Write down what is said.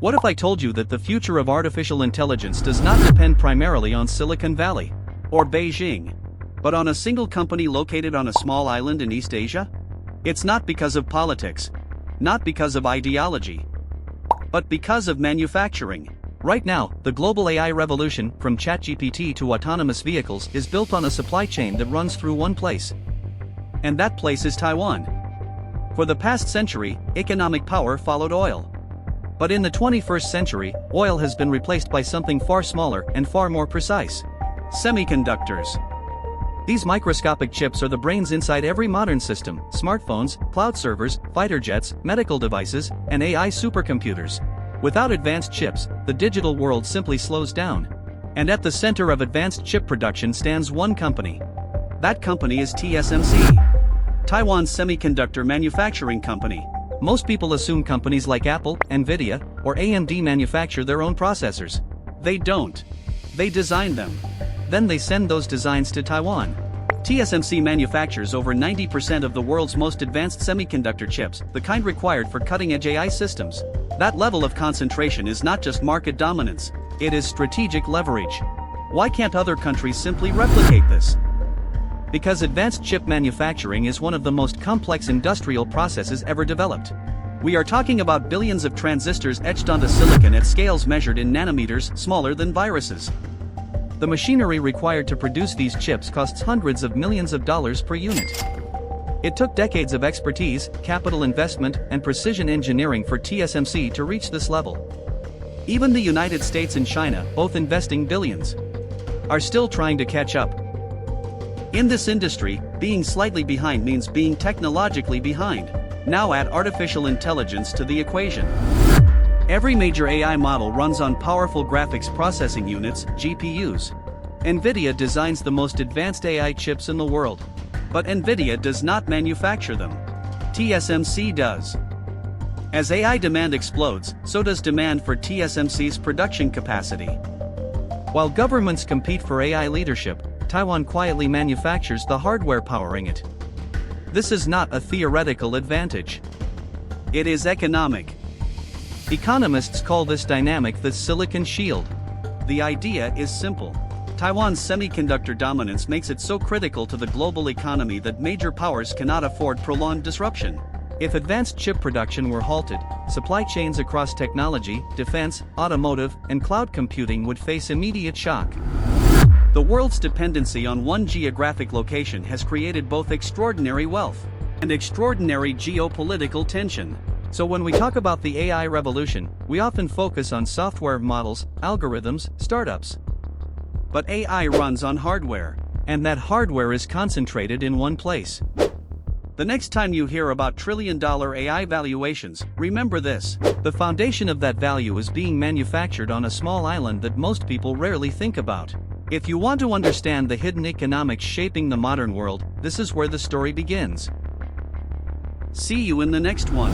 What if I told you that the future of artificial intelligence does not depend primarily on Silicon Valley or Beijing, but on a single company located on a small island in East Asia? It's not because of politics, not because of ideology, but because of manufacturing. Right now, the global AI revolution, from ChatGPT to autonomous vehicles, is built on a supply chain that runs through one place. And that place is Taiwan. For the past century, economic power followed oil. But in the 21st century, oil has been replaced by something far smaller and far more precise: semiconductors. These microscopic chips are the brains inside every modern system: smartphones, cloud servers, fighter jets, medical devices, and AI supercomputers. Without advanced chips, the digital world simply slows down. And at the center of advanced chip production stands one company. That company is TSMC, Taiwan's semiconductor manufacturing company. Most people assume companies like Apple, NVIDIA, or AMD manufacture their own processors. They don't. They design them. Then they send those designs to Taiwan. TSMC manufactures over 90% of the world's most advanced semiconductor chips, the kind required for cutting-edge AI systems. That level of concentration is not just market dominance, it is strategic leverage. Why can't other countries simply replicate this? Because advanced chip manufacturing is one of the most complex industrial processes ever developed. We are talking about billions of transistors etched onto silicon at scales measured in nanometers, smaller than viruses. The machinery required to produce these chips costs hundreds of millions of dollars per unit. It took decades of expertise, capital investment, and precision engineering for TSMC to reach this level. Even the United States and China, both investing billions, are still trying to catch up. In this industry, being slightly behind means being technologically behind. Now add artificial intelligence to the equation. Every major AI model runs on powerful graphics processing units, GPUs. NVIDIA designs the most advanced AI chips in the world. But NVIDIA does not manufacture them. TSMC does. As AI demand explodes, so does demand for TSMC's production capacity. While governments compete for AI leadership, Taiwan quietly manufactures the hardware powering it. This is not a theoretical advantage. It is economic. Economists call this dynamic the silicon shield. The idea is simple. Taiwan's semiconductor dominance makes it so critical to the global economy that major powers cannot afford prolonged disruption. If advanced chip production were halted, supply chains across technology, defense, automotive, and cloud computing would face immediate shock. The world's dependency on one geographic location has created both extraordinary wealth and extraordinary geopolitical tension. So when we talk about the AI revolution, we often focus on software models, algorithms, startups. But AI runs on hardware, and that hardware is concentrated in one place. The next time you hear about trillion-dollar AI valuations, remember this: the foundation of that value is being manufactured on a small island that most people rarely think about. If you want to understand the hidden economics shaping the modern world, this is where the story begins. See you in the next one.